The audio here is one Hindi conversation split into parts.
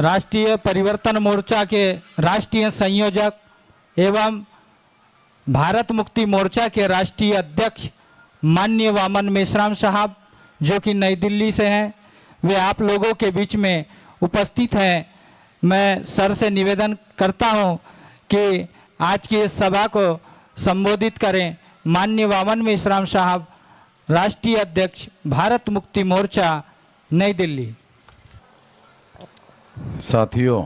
राष्ट्रीय परिवर्तन मोर्चा के राष्ट्रीय संयोजक एवं भारत मुक्ति मोर्चा के राष्ट्रीय अध्यक्ष माननीय वामन मेश्राम साहब, जो कि नई दिल्ली से हैं, वे आप लोगों के बीच में उपस्थित हैं। मैं सर से निवेदन करता हूं कि आज की इस सभा को संबोधित करें। माननीय वामन मेश्राम साहब, राष्ट्रीय अध्यक्ष भारत मुक्ति मोर्चा, नई दिल्ली। साथियों,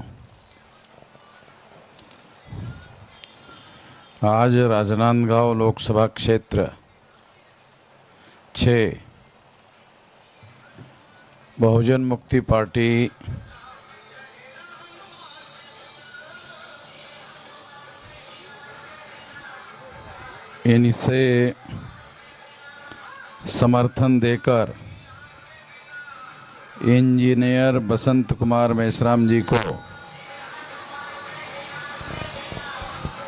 आज राजनांदगांव लोकसभा क्षेत्र 6 बहुजन मुक्ति पार्टी इनसे समर्थन देकर इंजीनियर बसंत कुमार मेश्राम जी को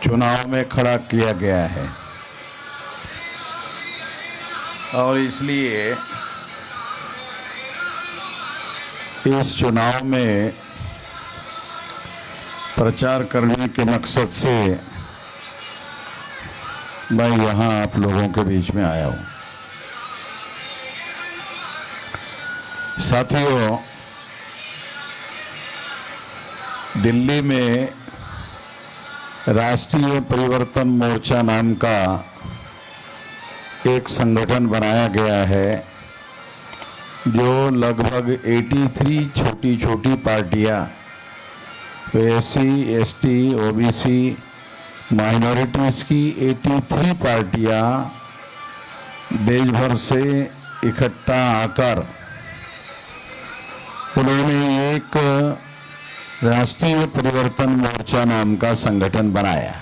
चुनाव में खड़ा किया गया है और इसलिए इस चुनाव में प्रचार करने के मकसद से मैं यहाँ आप लोगों के बीच में आया हूँ। साथियों, दिल्ली में राष्ट्रीय परिवर्तन मोर्चा नाम का एक संगठन बनाया गया है, जो लगभग 83 छोटी छोटी पार्टियां, एससी, एसटी, ओबीसी, माइनॉरिटीज़ की 83 पार्टियां देश भर से इकट्ठा आकर उन्होंने एक राष्ट्रीय परिवर्तन मोर्चा नाम का संगठन बनाया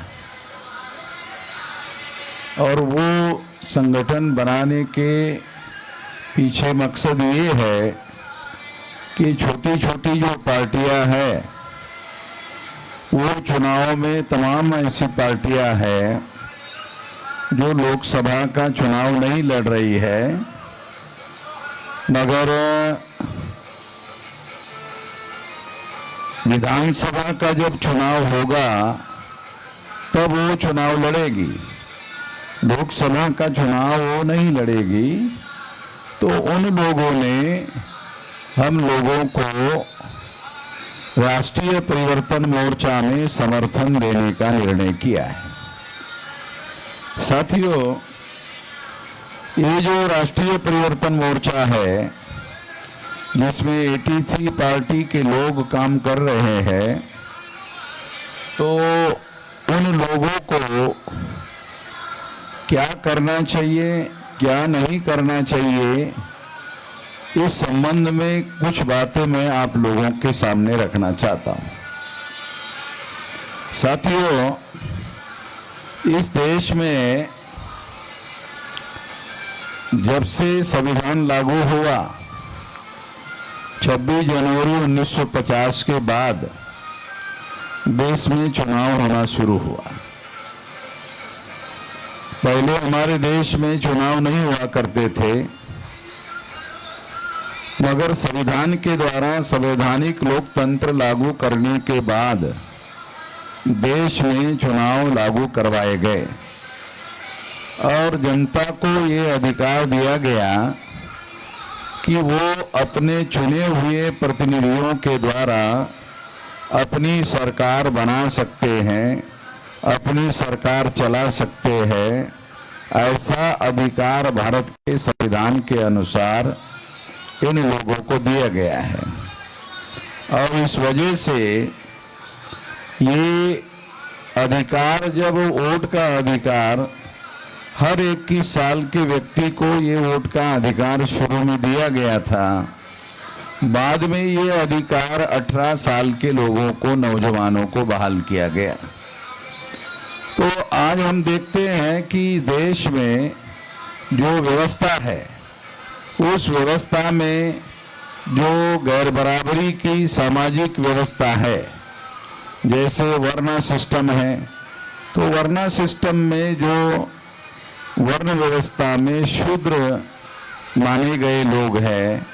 और वो संगठन बनाने के पीछे मकसद ये है कि छोटी छोटी जो पार्टियां हैं, वो चुनाव में तमाम ऐसी पार्टियां हैं जो लोकसभा का चुनाव नहीं लड़ रही है, मगर विधानसभा का जब चुनाव होगा तब वो चुनाव लड़ेगी। लोकसभा का चुनाव वो नहीं लड़ेगी। तो उन लोगों ने हम लोगों को राष्ट्रीय परिवर्तन मोर्चा में समर्थन देने का निर्णय किया है। साथियों, ये जो राष्ट्रीय परिवर्तन मोर्चा है, जिसमें 83 पार्टी के लोग काम कर रहे हैं, तो उन लोगों को क्या करना चाहिए, क्या नहीं करना चाहिए, इस संबंध में कुछ बातें मैं आप लोगों के सामने रखना चाहता हूं। साथियों, इस देश में जब से संविधान लागू हुआ 26 जनवरी 1950 के बाद देश में चुनाव होना शुरू हुआ। पहले हमारे देश में चुनाव नहीं हुआ करते थे, मगर संविधान के द्वारा संवैधानिक लोकतंत्र लागू करने के बाद देश में चुनाव लागू करवाए गए और जनता को ये अधिकार दिया गया कि वो अपने चुने हुए प्रतिनिधियों के द्वारा अपनी सरकार बना सकते हैं, अपनी सरकार चला सकते हैं। ऐसा अधिकार भारत के संविधान के अनुसार इन लोगों को दिया गया है और इस वजह से ये अधिकार, जब वोट का अधिकार हर 21 साल के व्यक्ति को ये वोट का अधिकार शुरू में दिया गया था, बाद में ये अधिकार 18 साल के लोगों को, नौजवानों को बहाल किया गया। तो आज हम देखते हैं कि देश में जो व्यवस्था है, उस व्यवस्था में जो गैर बराबरी की सामाजिक व्यवस्था है, जैसे वर्ण सिस्टम है, तो वर्ण सिस्टम में जो वर्ण व्यवस्था में शूद्र माने गए लोग हैं,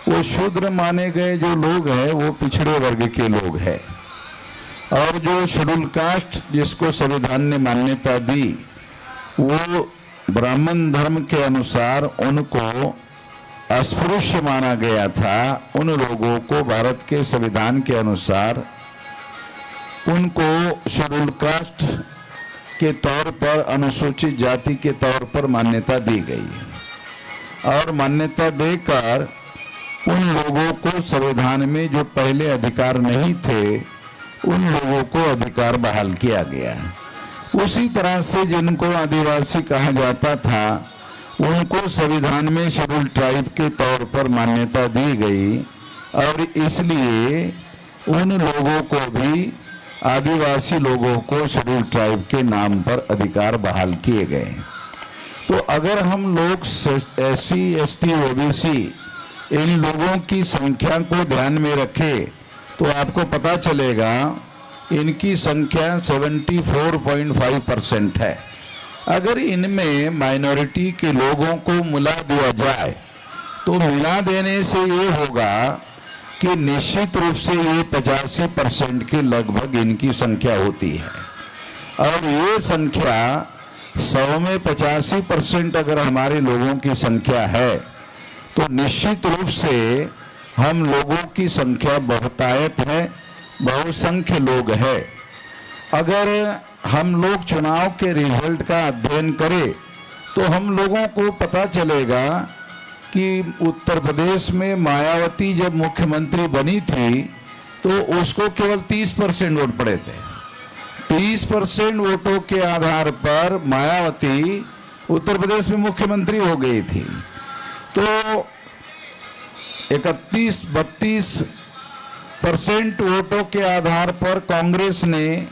वो शूद्र माने गए जो लोग हैं वो पिछड़े वर्ग के लोग हैं, और जो शेड्यूल कास्ट जिसको संविधान ने मान्यता दी वो ब्राह्मण धर्म के अनुसार उनको अस्पृश्य माना गया था। उन लोगों को भारत के संविधान के अनुसार उनको शेड्यूल कास्ट के तौर पर, अनुसूचित जाति के तौर पर मान्यता दी गई, और मान्यता देकर उन लोगों को संविधान में जो पहले अधिकार नहीं थे उन लोगों को अधिकार बहाल किया गया। उसी तरह से जिनको आदिवासी कहा जाता था उनको संविधान में शेड्यूल ट्राइब के तौर पर मान्यता दी गई, और इसलिए उन लोगों को भी, आदिवासी लोगों को शेड्यूल ट्राइब के नाम पर अधिकार बहाल किए गए। तो अगर हम लोग SC, ST, OBC इन लोगों की संख्या को ध्यान में रखें तो आपको पता चलेगा इनकी संख्या 74.5% है। अगर इनमें माइनॉरिटी के लोगों को मिला दिया जाए तो मिला देने से ये होगा कि निश्चित रूप से ये 85% के लगभग इनकी संख्या होती है, और ये संख्या 100 में 85% अगर हमारे लोगों की संख्या है तो निश्चित रूप से हम लोगों की संख्या बहुतायत है, बहुसंख्य लोग है। अगर हम लोग चुनाव के रिजल्ट का अध्ययन करें तो हम लोगों को पता चलेगा कि उत्तर प्रदेश में मायावती जब मुख्यमंत्री बनी थी तो उसको केवल 30% वोट पड़े थे। 30% वोटों के आधार पर मायावती उत्तर प्रदेश में मुख्यमंत्री हो गई थी। तो 31-32% वोटों के आधार पर कांग्रेस ने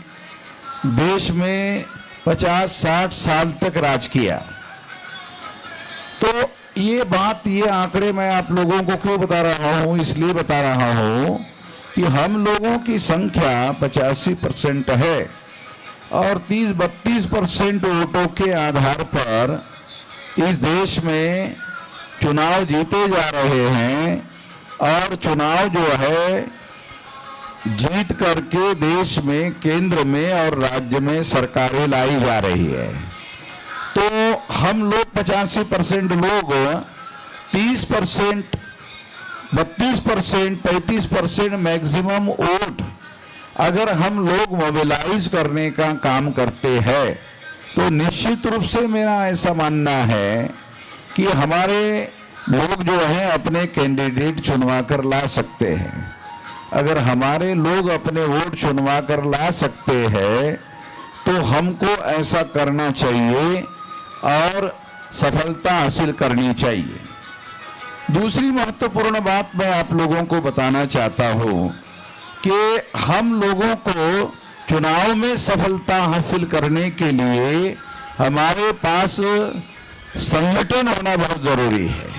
देश में 50-60 साल तक राज किया। तो ये बात, ये आंकड़े मैं आप लोगों को क्यों बता रहा हूं, इसलिए बता रहा हूं कि हम लोगों की संख्या 85% है और 30-32% वोटों के आधार पर इस देश में चुनाव जीते जा रहे हैं, और चुनाव जो है जीत करके देश में, केंद्र में और राज्य में सरकारें लाई जा रही है। तो हम लोग 85% लोग 30%, 32%, 35% मैक्सिमम वोट अगर हम लोग मोबिलाइज करने का काम करते हैं तो निश्चित रूप से मेरा ऐसा मानना है कि हमारे लोग जो हैं अपने कैंडिडेट चुनवा कर ला सकते हैं। अगर हमारे लोग अपने वोट चुनवा कर ला सकते हैं तो हमको ऐसा करना चाहिए और सफलता हासिल करनी चाहिए। दूसरी महत्वपूर्ण बात मैं आप लोगों को बताना चाहता हूं कि हम लोगों को चुनाव में सफलता हासिल करने के लिए हमारे पास संगठन होना बहुत जरूरी है।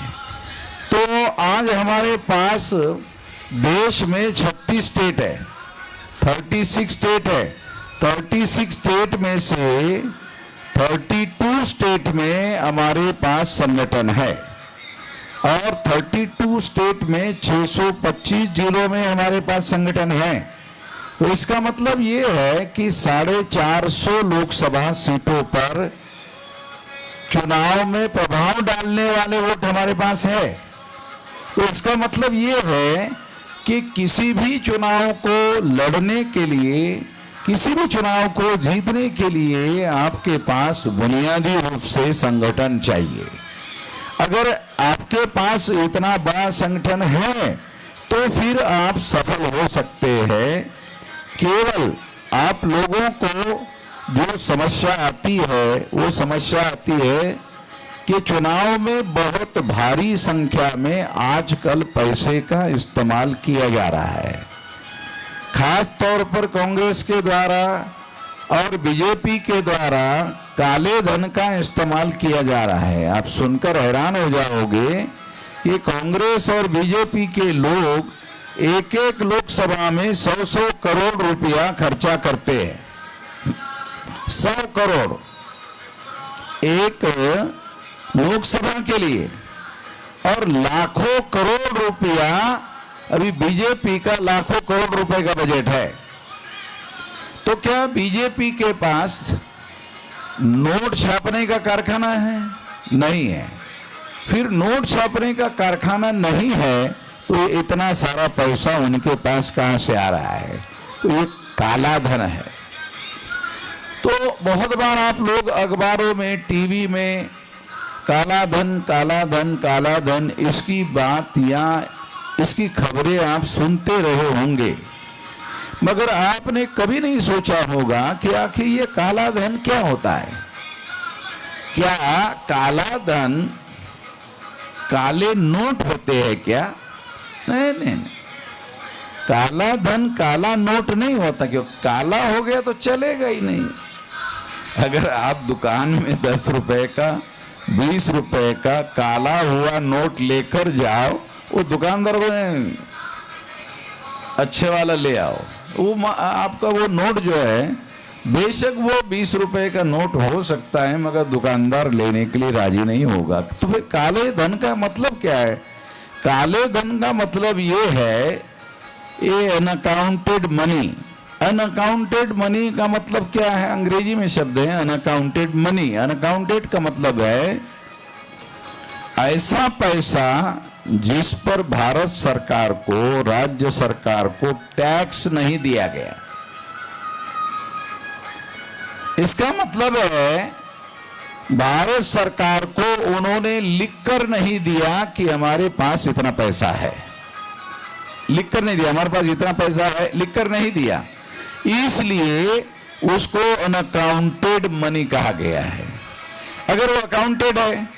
तो आज हमारे पास देश में 36 स्टेट है, 36 स्टेट है। 36 स्टेट में से 32 स्टेट में हमारे पास संगठन है, और 32 स्टेट में 625 जिलों में हमारे पास संगठन है। तो इसका मतलब ये है कि 450 लोकसभा सीटों पर चुनाव में प्रभाव डालने वाले वोट हमारे पास है। तो इसका मतलब ये है कि किसी भी चुनाव को लड़ने के लिए, किसी भी चुनाव को जीतने के लिए आपके पास बुनियादी रूप से संगठन चाहिए। अगर आपके पास इतना बड़ा संगठन है तो फिर आप सफल हो सकते हैं। केवल आप लोगों को जो समस्या आती है वो समस्या आती है कि चुनाव में बहुत भारी संख्या में आजकल पैसे का इस्तेमाल किया जा रहा है, खास तौर पर कांग्रेस के द्वारा और बीजेपी के द्वारा काले धन का इस्तेमाल किया जा रहा है। आप सुनकर हैरान हो जाओगे कि कांग्रेस और बीजेपी के लोग एक एक लोकसभा में 100-100 करोड़ रुपया खर्चा करते हैं। 100 करोड़ एक लोकसभा के लिए, और लाखों करोड़ रुपया, अभी बीजेपी का लाखों करोड़ रुपए का बजट है, तो क्या बीजेपी के पास नोट छापने का कारखाना है? नहीं है। फिर नोट छापने का कारखाना नहीं है तो इतना सारा पैसा उनके पास कहां से आ रहा है? तो ये काला धन है। तो बहुत बार आप लोग अखबारों में, टीवी में काला धन, काला धन, काला धन, इसकी बात या इसकी खबरें आप सुनते रहे होंगे, मगर आपने कभी नहीं सोचा होगा कि आखिर ये काला धन क्या होता है। क्या काला धन काले नोट होते हैं क्या? नहीं नहीं नहीं, काला धन काला नोट नहीं होता। क्यों? काला हो गया तो चलेगा ही नहीं। अगर आप दुकान में 10 रुपए का, 20 रुपए का काला हुआ नोट लेकर जाओ, वो दुकानदार बोले अच्छे वाला ले आओ, वो आपका वो नोट जो है, बेशक वो 20 रुपए का नोट हो सकता है, मगर दुकानदार लेने के लिए राजी नहीं होगा। तो फिर काले धन का मतलब क्या है? काले धन का मतलब ये है, ये अनअकाउंटेड मनी। अनअकाउंटेड मनी का मतलब क्या है? अंग्रेजी में शब्द है अनअकाउंटेड मनी। अनअकाउंटेड का मतलब है ऐसा पैसा जिस पर भारत सरकार को, राज्य सरकार को टैक्स नहीं दिया गया। इसका मतलब है भारत सरकार को उन्होंने लिखकर नहीं दिया कि हमारे पास इतना पैसा है, लिखकर नहीं दिया हमारे पास इतना पैसा है, लिखकर नहीं दिया, इसलिए उसको अनअकाउंटेड मनी कहा गया है। अगर वो अकाउंटेड है,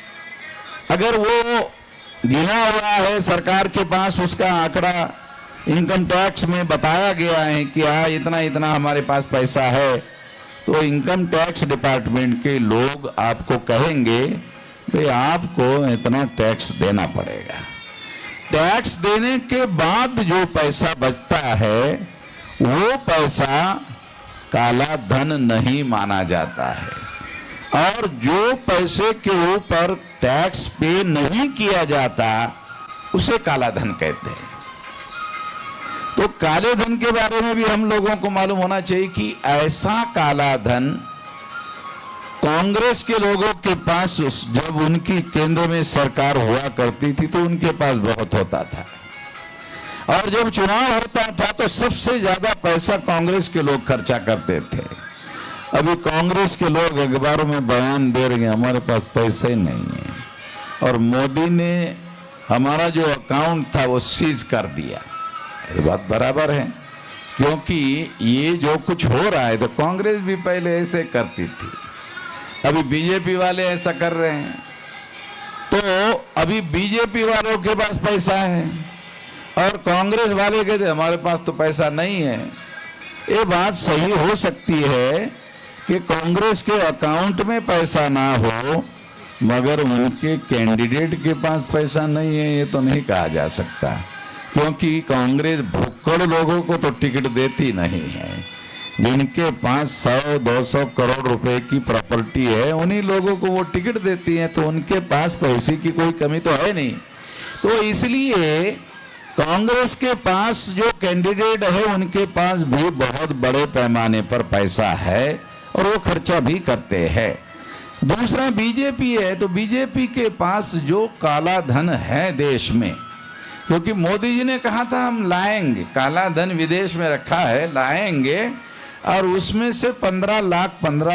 अगर वो गिना हुआ है सरकार के पास, उसका आंकड़ा इनकम टैक्स में बताया गया है कि इतना इतना हमारे पास पैसा है, तो इनकम टैक्स डिपार्टमेंट के लोग आपको कहेंगे भाई आपको इतना टैक्स देना पड़ेगा। टैक्स देने के बाद जो पैसा बचता है वो पैसा काला धन नहीं माना जाता है, और जो पैसे के ऊपर टैक्स पे नहीं किया जाता उसे काला धन कहते हैं। तो काले धन के बारे में भी हम लोगों को मालूम होना चाहिए कि ऐसा काला धन कांग्रेस के लोगों के पास, जब उनकी केंद्र में सरकार हुआ करती थी तो उनके पास बहुत होता था, और जब चुनाव होता था तो सबसे ज्यादा पैसा कांग्रेस के लोग खर्चा करते थे। अभी कांग्रेस के लोग अखबारों में बयान दे रहे हैं हमारे पास पैसे ही नहीं है, और मोदी ने हमारा जो अकाउंट था वो सीज कर दिया। ये बात बराबर है, क्योंकि ये जो कुछ हो रहा है तो कांग्रेस भी पहले ऐसे करती थी, अभी बीजेपी वाले ऐसा कर रहे हैं। तो अभी बीजेपी वालों के पास पैसा है और कांग्रेस वाले कहते हमारे पास तो पैसा नहीं है। ये बात सही हो सकती है कि कांग्रेस के अकाउंट में पैसा ना हो, मगर उनके कैंडिडेट के पास पैसा नहीं है, ये तो नहीं कहा जा सकता, क्योंकि कांग्रेस भुक्कड़ लोगों को तो टिकट देती नहीं है। जिनके पास 100-200 करोड़ रुपए की प्रॉपर्टी है उन्हीं लोगों को वो टिकट देती है, तो उनके पास पैसे की कोई कमी तो है नहीं। तो इसलिए कांग्रेस के पास जो कैंडिडेट है उनके पास भी बहुत बड़े पैमाने पर पैसा है और वो खर्चा भी करते हैं। दूसरा बीजेपी है, तो बीजेपी के पास जो काला धन है देश में, क्योंकि मोदी जी ने कहा था हम लाएंगे, काला धन विदेश में रखा है, लाएंगे, और उसमें से 15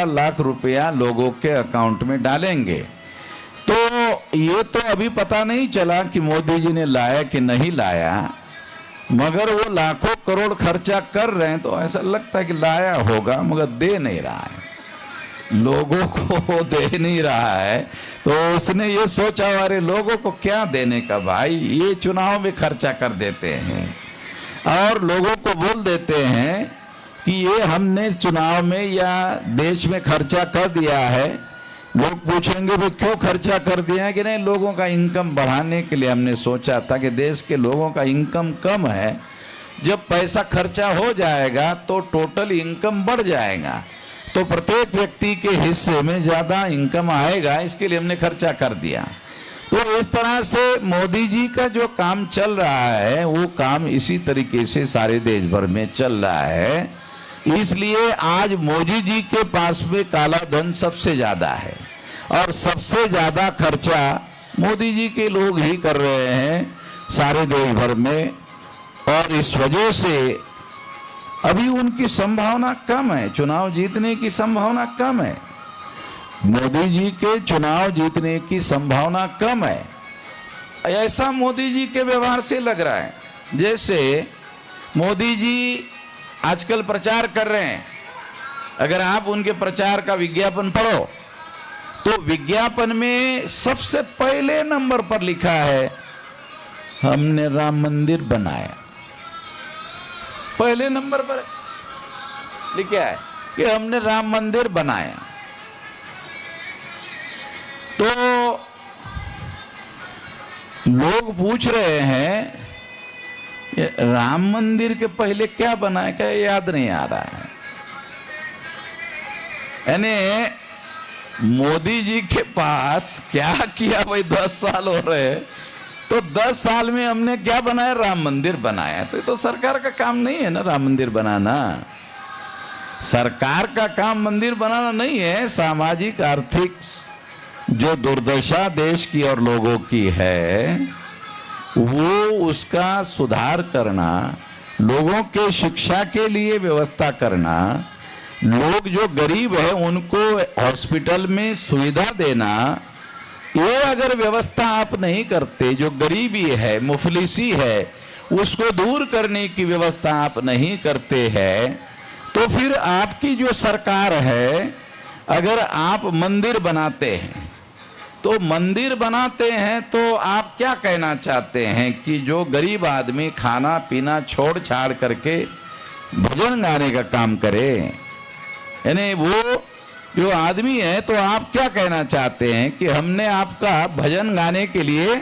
लाख रुपया लोगों के अकाउंट में डालेंगे। तो ये तो अभी पता नहीं चला कि मोदी जी ने लाया कि नहीं लाया, मगर वो लाखों करोड़ खर्चा कर रहे हैं, तो ऐसा लगता है कि लाया होगा, मगर दे नहीं रहा है, लोगों को दे नहीं रहा है। तो उसने ये सोचा अरे लोगों को क्या देने का भाई, ये चुनाव में खर्चा कर देते हैं और लोगों को बोल देते हैं कि ये हमने चुनाव में या देश में खर्चा कर दिया है। लोग पूछेंगे भाई क्यों खर्चा कर दिया है, कि नहीं लोगों का इनकम बढ़ाने के लिए हमने सोचा था कि देश के लोगों का इनकम कम है, जब पैसा खर्चा हो जाएगा तो टोटल इनकम बढ़ जाएगा, तो प्रत्येक व्यक्ति के हिस्से में ज्यादा इनकम आएगा, इसके लिए हमने खर्चा कर दिया। तो इस तरह से मोदी जी का जो काम चल रहा है वो काम इसी तरीके से सारे देश भर में चल रहा है। इसलिए आज मोदी जी के पास में काला धन सबसे ज्यादा है और सबसे ज्यादा खर्चा मोदी जी के लोग ही कर रहे हैं सारे देश भर में, और इस वजह से अभी उनकी संभावना कम है, चुनाव जीतने की संभावना कम है। मोदी जी के चुनाव जीतने की संभावना कम है, ऐसा मोदी जी के व्यवहार से लग रहा है। जैसे मोदी जी आजकल प्रचार कर रहे हैं, अगर आप उनके प्रचार का विज्ञापन पढ़ो तो विज्ञापन में सबसे पहले नंबर पर लिखा है हमने राम मंदिर बनाया। पहले नंबर पर लिखा है कि हमने राम मंदिर बनाया। तो लोग पूछ रहे हैं राम मंदिर के पहले क्या बनाया, क्या याद नहीं आ रहा है। यानी मोदी जी के पास क्या किया भाई, 10 साल हो रहे हैं, तो 10 साल में हमने क्या बनाया, राम मंदिर बनाया। तो ये तो सरकार का काम नहीं है ना राम मंदिर बनाना। सरकार का काम मंदिर बनाना नहीं है। सामाजिक आर्थिक जो दुर्दशा देश की और लोगों की है वो उसका सुधार करना, लोगों के शिक्षा के लिए व्यवस्था करना, लोग जो गरीब है उनको हॉस्पिटल में सुविधा देना, ये अगर व्यवस्था आप नहीं करते, जो गरीबी है मुफलिसी है उसको दूर करने की व्यवस्था आप नहीं करते हैं, तो फिर आपकी जो सरकार है, अगर आप मंदिर बनाते हैं तो मंदिर बनाते हैं तो आप क्या कहना चाहते हैं कि जो गरीब आदमी खाना पीना छोड़ छाड़ करके भजन गाने का काम करे, यानी वो जो आदमी है, तो आप क्या कहना चाहते हैं कि हमने आपका भजन गाने के लिए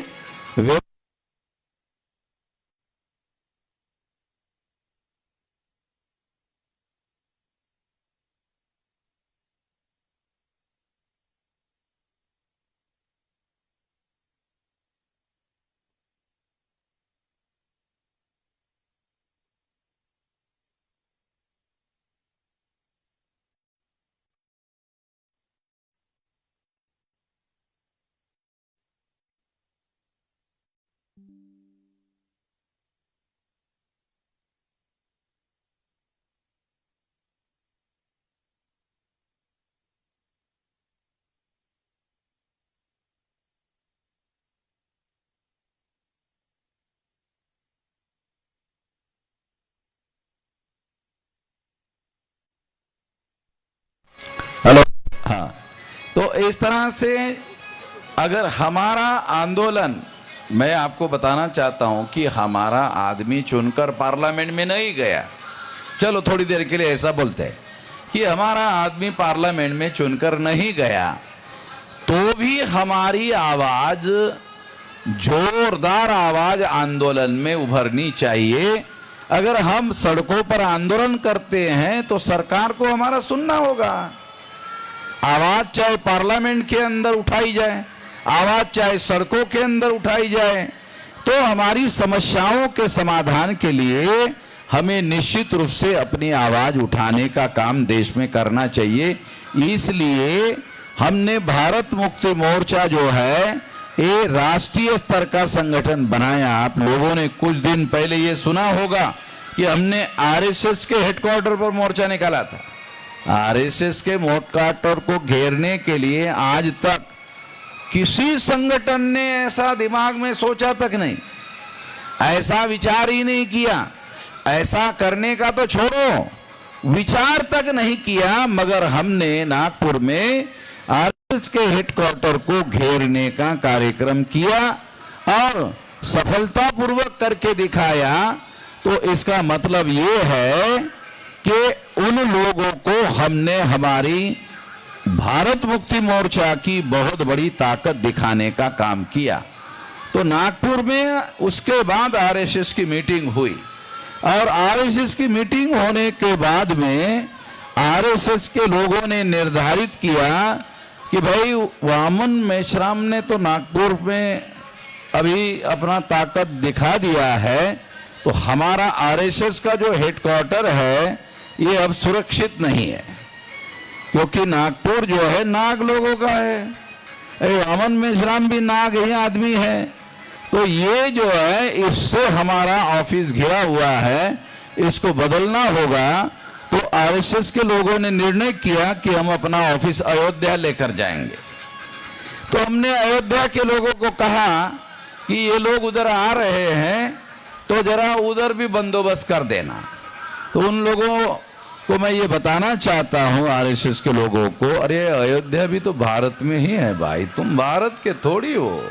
हेलो, हाँ, तो इस तरह से अगर हमारा आंदोलन, मैं आपको बताना चाहता हूं कि हमारा आदमी चुनकर पार्लियामेंट में नहीं गया, चलो थोड़ी देर के लिए ऐसा बोलते हैं कि हमारा आदमी पार्लियामेंट में चुनकर नहीं गया, तो भी हमारी आवाज, जोरदार आवाज आंदोलन में उभरनी चाहिए। अगर हम सड़कों पर आंदोलन करते हैं तो सरकार को हमारा सुनना होगा। आवाज चाहे पार्लियामेंट के अंदर उठाई जाए, आवाज चाहे सड़कों के अंदर उठाई जाए, तो हमारी समस्याओं के समाधान के लिए हमें निश्चित रूप से अपनी आवाज उठाने का काम देश में करना चाहिए। इसलिए हमने भारत मुक्ति मोर्चा जो है ये राष्ट्रीय स्तर का संगठन बनाया। आप लोगों ने कुछ दिन पहले ये सुना होगा कि हमने आरएसएस के हेडक्वार्टर पर मोर्चा निकाला था। आरएसएस के हेडक्वार्टर को घेरने के लिए आज तक किसी संगठन ने ऐसा दिमाग में सोचा तक नहीं, ऐसा विचार ही नहीं किया। ऐसा करने का तो छोड़ो, विचार तक नहीं किया, मगर हमने नागपुर में आरएसएस के हेडक्वार्टर को घेरने का कार्यक्रम किया और सफलतापूर्वक करके दिखाया। तो इसका मतलब ये है कि उन लोगों को हमने हमारी भारत मुक्ति मोर्चा की बहुत बड़ी ताकत दिखाने का काम किया। तो नागपुर में उसके बाद आरएसएस की मीटिंग हुई और आरएसएस की मीटिंग होने के बाद में आरएसएस के लोगों ने निर्धारित किया कि भाई वामन मेश्राम ने तो नागपुर में अभी अपना ताकत दिखा दिया है, तो हमारा आरएसएस का जो हेडक्वार्टर है ये अब सुरक्षित नहीं है, क्योंकि नागपुर जो है नाग लोगों का है। वामन मेश्राम भी नाग ही आदमी है, तो ये जो है इससे हमारा ऑफिस घिरा हुआ है, इसको बदलना होगा। तो आरएसएस के लोगों ने निर्णय किया कि हम अपना ऑफिस अयोध्या लेकर जाएंगे। तो हमने अयोध्या के लोगों को कहा कि ये लोग उधर आ रहे हैं तो जरा उधर भी बंदोबस्त कर देना। तो उन लोगों को मैं ये बताना चाहता हूँ, आरएसएस के लोगों को, अरे अयोध्या भी तो भारत में ही है भाई, तुम भारत के थोड़ी हो,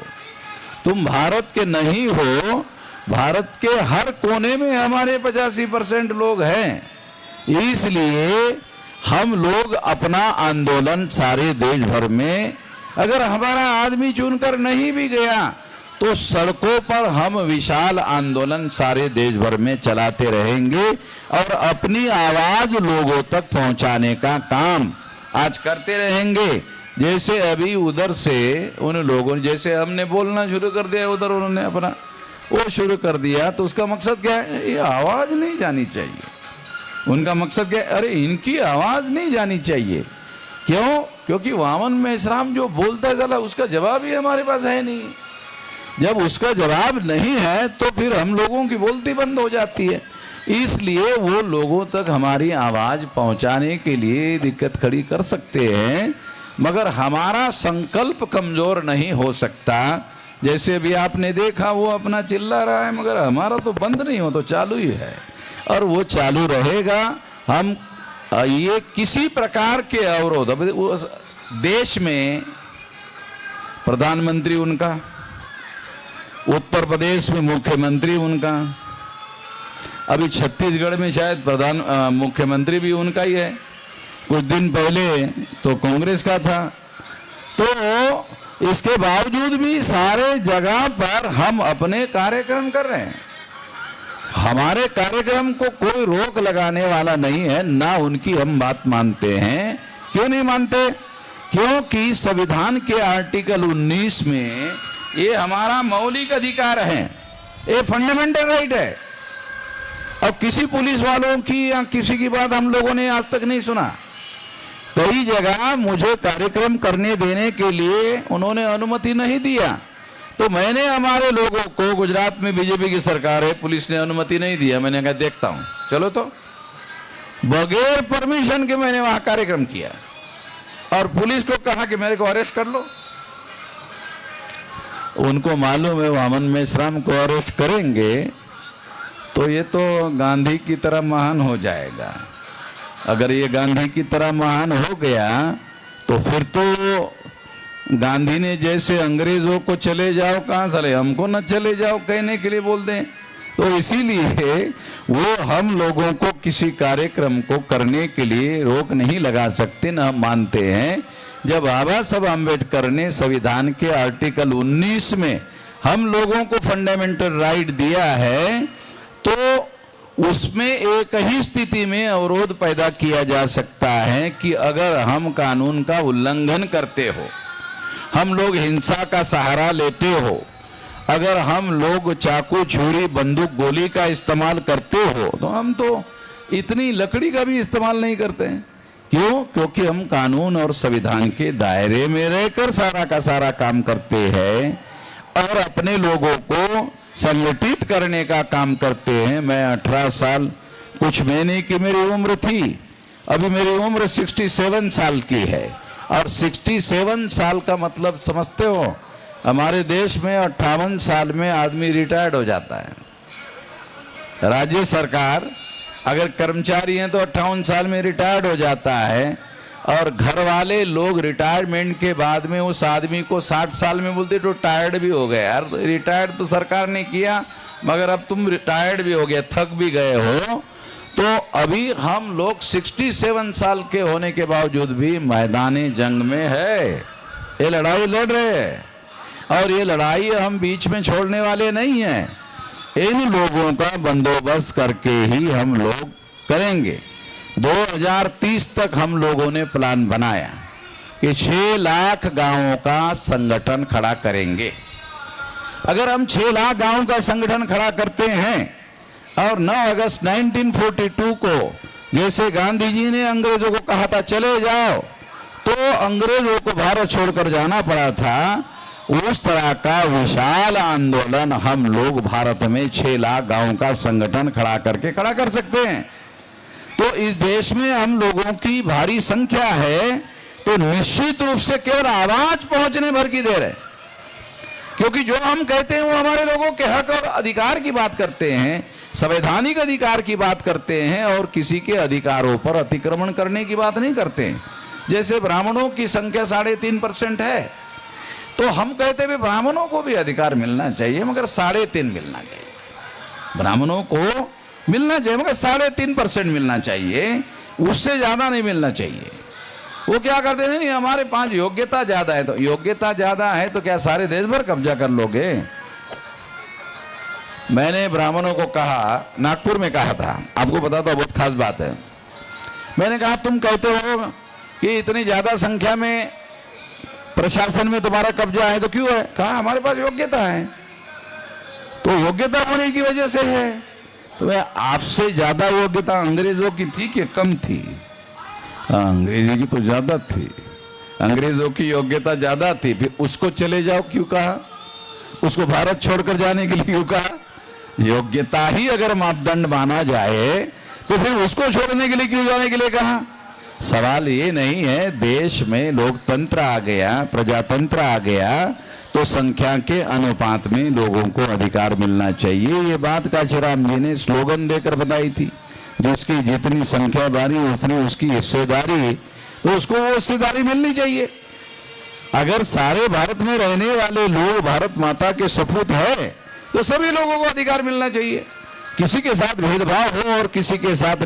तुम भारत के नहीं हो। भारत के हर कोने में हमारे 85% लोग हैं, इसलिए हम लोग अपना आंदोलन सारे देश भर में, अगर हमारा आदमी चुनकर नहीं भी गया तो सड़कों पर हम विशाल आंदोलन सारे देश भर में चलाते रहेंगे और अपनी आवाज लोगों तक पहुंचाने का काम आज करते रहेंगे। जैसे अभी उधर से उन लोगों ने, जैसे हमने बोलना शुरू कर दिया, उधर उन्होंने अपना वो शुरू कर दिया, तो उसका मकसद क्या है? ये आवाज नहीं जानी चाहिए। उनका मकसद क्या है? अरे इनकी आवाज नहीं जानी चाहिए। क्यों? क्योंकि वामन मेश्राम जो बोलता है साला, उसका जवाब ही हमारे पास है नहीं। जब उसका जवाब नहीं है तो फिर हम लोगों की बोलती बंद हो जाती है। इसलिए वो लोगों तक हमारी आवाज पहुंचाने के लिए दिक्कत खड़ी कर सकते हैं, मगर हमारा संकल्प कमजोर नहीं हो सकता। जैसे अभी आपने देखा वो अपना चिल्ला रहा है, मगर हमारा तो बंद नहीं हो, तो चालू ही है और वो चालू रहेगा। हम ये किसी प्रकार के अवरोध, देश में प्रधानमंत्री उनका, उत्तर प्रदेश में मुख्यमंत्री उनका, अभी छत्तीसगढ़ में शायद मुख्यमंत्री भी उनका ही है, कुछ दिन पहले तो कांग्रेस का था। तो इसके बावजूद भी सारे जगह पर हम अपने कार्यक्रम कर रहे हैं। हमारे कार्यक्रम को कोई रोक लगाने वाला नहीं है, ना उनकी हम बात मानते हैं। क्यों नहीं मानते? क्योंकि संविधान के आर्टिकल 19 में ये हमारा मौलिक अधिकार है, ये फंडामेंटल राइट है। अब किसी पुलिस वालों की या किसी की बात हम लोगों ने आज तक नहीं सुना। कई जगह मुझे कार्यक्रम करने देने के लिए उन्होंने अनुमति नहीं दिया, तो मैंने हमारे लोगों को, गुजरात में बीजेपी की सरकार है, पुलिस ने अनुमति नहीं दिया, मैंने कहा देखता हूं, चलो। तो बगैर परमिशन के मैंने वहां कार्यक्रम किया और पुलिस को कहा कि मेरे को अरेस्ट कर लो। उनको मालूम है वामन मेश्राम को अरेस्ट करेंगे तो ये तो गांधी की तरह महान हो जाएगा। अगर ये गांधी की तरह महान हो गया तो फिर तो गांधी ने जैसे अंग्रेजों को चले जाओ, कहाँ चले, हमको न चले जाओ कहने के लिए बोल दें। तो इसीलिए वो हम लोगों को किसी कार्यक्रम को करने के लिए रोक नहीं लगा सकते, न हम मानते हैं। जब बाबा साहब आम्बेडकर ने संविधान के आर्टिकल 19 में हम लोगों को फंडामेंटल राइट दिया है, तो उसमें एक ही स्थिति में अवरोध पैदा किया जा सकता है कि अगर हम कानून का उल्लंघन करते हो, हम लोग हिंसा का सहारा लेते हो, अगर हम लोग चाकू छुरी बंदूक गोली का इस्तेमाल करते हो, तो हम तो इतनी लकड़ी का भी इस्तेमाल नहीं करते हैं। क्यों? क्योंकि हम कानून और संविधान के दायरे में रहकर सारा का सारा काम करते हैं और अपने लोगों को संगठित करने का काम करते हैं। मैं 18 साल कुछ महीने की मेरी उम्र थी, अभी मेरी उम्र 67 साल की है। और 67 साल का मतलब समझते हो, हमारे देश में 58 साल में आदमी रिटायर्ड हो जाता है। राज्य सरकार अगर कर्मचारी हैं तो 58 साल में रिटायर्ड हो जाता है, और घर वाले लोग रिटायरमेंट के बाद में उस आदमी को 60 साल में बोलते तो टायर्ड भी हो गए यार, रिटायर्ड तो सरकार ने किया मगर अब तुम रिटायर्ड भी हो गए, थक भी गए हो। तो अभी हम लोग 67 साल के होने के बावजूद भी मैदानी जंग में है, ये लड़ाई लड़ रहे हैं और ये लड़ाई हम बीच में छोड़ने वाले नहीं हैं। इन लोगों का बंदोबस्त करके ही हम लोग करेंगे। 2030 तक हम लोगों ने प्लान बनाया कि 6 लाख गांवों का संगठन खड़ा करेंगे। अगर हम 6 लाख गांवों का संगठन खड़ा करते हैं और 9 अगस्त 1942 को जैसे गांधी जी ने अंग्रेजों को कहा था चले जाओ, तो अंग्रेजों को भारत छोड़कर जाना पड़ा था, उस तरह का विशाल आंदोलन हम लोग भारत में 6 लाख गांवों का संगठन खड़ा कर सकते हैं। तो इस देश में हम लोगों की भारी संख्या है, तो निश्चित रूप से केवल आवाज पहुंचने भर की देर है, क्योंकि जो हम कहते हैं वो हमारे लोगों के हक और अधिकार की बात करते हैं, संवैधानिक अधिकार की बात करते हैं, और किसी के अधिकारों पर अतिक्रमण करने की बात नहीं करते हैं। जैसे ब्राह्मणों की संख्या 3.5% है, तो हम कहते हैं ब्राह्मणों को भी अधिकार मिलना चाहिए, मगर 3.5 मिलना चाहिए। ब्राह्मणों को मिलना चाहिए मगर 3.5% मिलना चाहिए, उससे ज्यादा नहीं मिलना चाहिए। वो क्या करते हैं, नहीं हमारे पास योग्यता ज्यादा है, तो योग्यता ज्यादा है तो क्या सारे देश भर कब्जा कर लोगे? मैंने ब्राह्मणों को कहा, नागपुर में कहा था, आपको पता था, बहुत खास बात है। मैंने कहा तुम कहते हो कि इतनी ज्यादा संख्या में प्रशासन में तुम्हारा कब्जा है, तो क्यों है? कहा हमारे पास योग्यता है। तो योग्यता होने की वजह से है। तो आपसे ज्यादा योग्यता अंग्रेजों की थी कि कम थी? अंग्रेजी की तो ज्यादा थी, अंग्रेजों की योग्यता ज्यादा थी। फिर उसको चले जाओ क्यों कहा? उसको भारत छोड़कर जाने के लिए क्यों कहा? योग्यता ही अगर मापदंड माना जाए तो फिर उसको छोड़ने के लिए क्यों जाने के लिए कहा? सवाल ये नहीं है, देश में लोकतंत्र आ गया, प्रजातंत्र आ गया, तो संख्या के अनुपात में लोगों को अधिकार मिलना चाहिए। ये बात कांशीराम जी ने स्लोगन देकर बताई थी, जिसकी जितनी संख्या बारी उतनी उसकी हिस्सेदारी, तो उसको वो हिस्सेदारी मिलनी चाहिए। अगर सारे भारत में रहने वाले लोग भारत माता के सपूत है, तो सभी लोगों को अधिकार मिलना चाहिए। किसी के साथ भेदभाव हो और किसी के साथ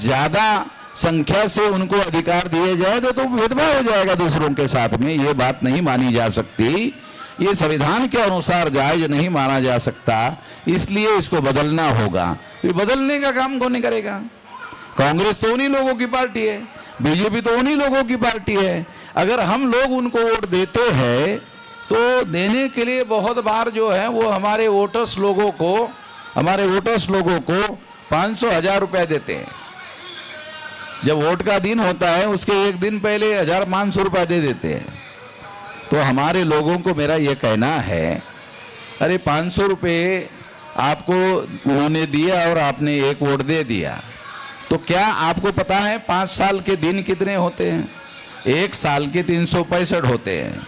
ज्यादा संख्या से उनको अधिकार दिए जाए तो भेदभाव हो जाएगा दूसरों के साथ में। ये बात नहीं मानी जा सकती, ये संविधान के अनुसार जायज नहीं माना जा सकता, इसलिए इसको बदलना होगा। तो बदलने का काम कौन करेगा? कांग्रेस तो उन्हीं लोगों की पार्टी है, बीजेपी तो उन्हीं लोगों की पार्टी है। अगर हम लोग उनको वोट देते हैं तो देने के लिए बहुत बार जो है वो हमारे वोटर्स लोगों को 500-1000 रुपए देते हैं। जब वोट का दिन होता है उसके एक दिन पहले 1500 रुपए दे देते हैं। तो हमारे लोगों को मेरा ये कहना है, अरे 500 रुपए आपको उन्होंने दिया और आपने एक वोट दे दिया, तो क्या आपको पता है 5 साल के दिन कितने होते हैं? 1 साल के 365 होते हैं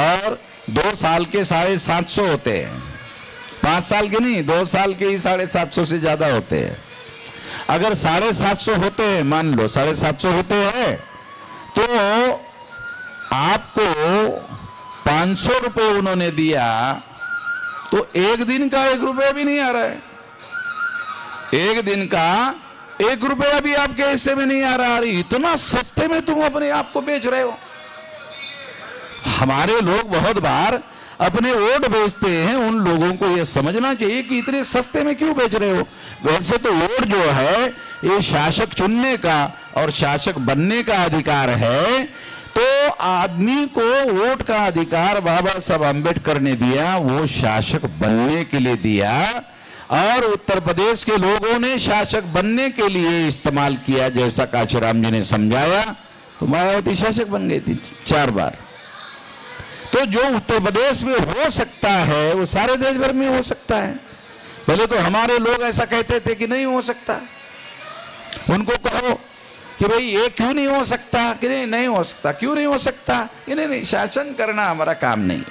और 2 साल के 750 होते हैं। 5 साल के नहीं, 2 साल के ही 750 से ज्यादा होते हैं। अगर 750 होते हैं, मान लो 750 होते हैं, तो आपको 500 रुपए उन्होंने दिया, तो एक दिन का 1 रुपया भी नहीं आ रहा है। एक दिन का 1 रुपया भी आपके हिस्से में नहीं आ रहा। इतना सस्ते में तुम अपने आप को बेच रहे हो। हमारे लोग बहुत बार अपने वोट बेचते हैं, उन लोगों को यह समझना चाहिए कि इतने सस्ते में क्यों बेच रहे हो। वैसे तो वोट जो है ये शासक चुनने का और शासक बनने का अधिकार है। तो आदमी को वोट का अधिकार बाबा साहब अम्बेडकर ने दिया, वो शासक बनने के लिए दिया, और उत्तर प्रदेश के लोगों ने शासक बनने के लिए इस्तेमाल किया। जैसा कांशीराम जी ने समझाया, तो मायावती शासक बन गई थी 4 बार। तो जो उत्तर प्रदेश में हो सकता है वो सारे देश भर में हो सकता है। पहले तो हमारे लोग ऐसा कहते थे कि नहीं हो सकता। उनको कहो कि भाई ये क्यों नहीं हो सकता, कि नहीं हो सकता, क्यों नहीं हो सकता, कि नहीं, शासन करना हमारा काम नहीं है।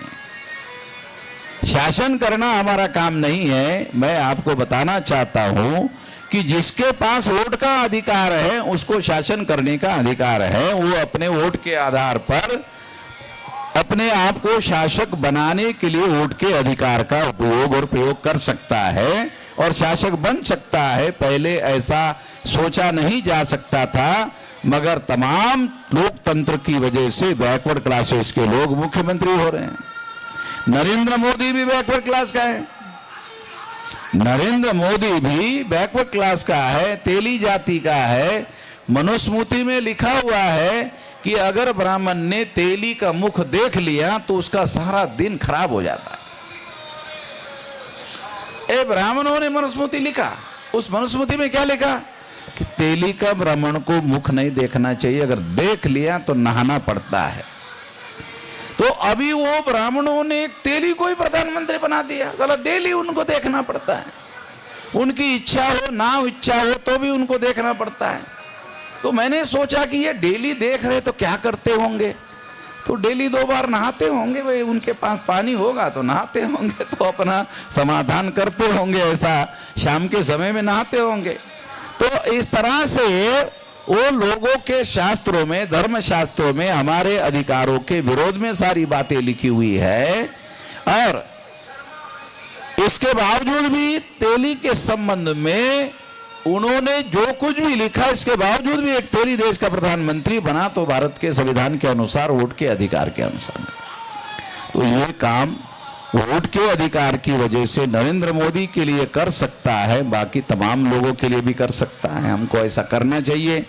शासन करना हमारा काम नहीं है। मैं आपको बताना चाहता हूं कि जिसके पास वोट का अधिकार है उसको शासन करने का अधिकार है। वो अपने वोट के आधार पर अपने आप को शासक बनाने के लिए वोट के अधिकार का उपयोग और प्रयोग कर सकता है और शासक बन सकता है। पहले ऐसा सोचा नहीं जा सकता था, मगर तमाम लोकतंत्र की वजह से बैकवर्ड क्लासेस के लोग मुख्यमंत्री हो रहे हैं। नरेंद्र मोदी भी बैकवर्ड क्लास का है, नरेंद्र मोदी भी बैकवर्ड क्लास का है, तेली जाति का है। मनुस्मृति में लिखा हुआ है कि अगर ब्राह्मण ने तेली का मुख देख लिया तो उसका सारा दिन खराब हो जाता है। ए ब्राह्मणों ने मनुस्मृति लिखा, उस मनुस्मृति में क्या लिखा कि तेली का ब्राह्मण को मुख नहीं देखना चाहिए, अगर देख लिया तो नहाना पड़ता है। तो अभी वो ब्राह्मणों ने तेली को ही प्रधानमंत्री बना दिया, गलत। डेली उनको देखना पड़ता है, उनकी इच्छा हो ना इच्छा हो तो भी उनको देखना पड़ता है। तो मैंने सोचा कि ये डेली देख रहे तो क्या करते होंगे, तो डेली 2 बार नहाते होंगे भाई, उनके पास पानी होगा तो नहाते होंगे, तो अपना समाधान करते होंगे, ऐसा शाम के समय में नहाते होंगे। तो इस तरह से वो लोगों के शास्त्रों में, धर्म शास्त्रों में हमारे अधिकारों के विरोध में सारी बातें लिखी हुई है। और इसके बावजूद भी तेली के संबंध में उन्होंने जो कुछ भी लिखा, इसके बावजूद भी एक तेली देश का प्रधानमंत्री बना तो भारत के संविधान के अनुसार, वोट के अधिकार के अनुसार। तो ये काम वोट के अधिकार की वजह से नरेंद्र मोदी के लिए कर सकता है, बाकी तमाम लोगों के लिए भी कर सकता है। हमको ऐसा करना चाहिए।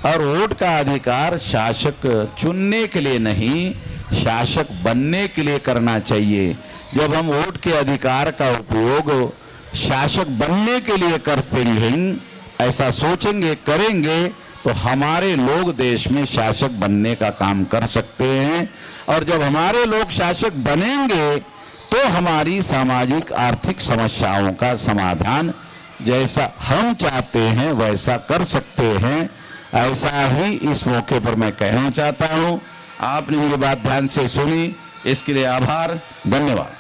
और वोट का अधिकार शासक चुनने के लिए नहीं, शासक बनने के लिए करना चाहिए। जब हम वोट के अधिकार का उपयोग शासक बनने के लिए करते हैं, ऐसा सोचेंगे, करेंगे, तो हमारे लोग देश में शासक बनने का काम कर सकते हैं। और जब हमारे लोग शासक बनेंगे तो हमारी सामाजिक आर्थिक समस्याओं का समाधान जैसा हम चाहते हैं वैसा कर सकते हैं। ऐसा ही इस मौके पर मैं कहना चाहता हूं। आपने मेरी बात ध्यान से सुनी, इसके लिए आभार, धन्यवाद।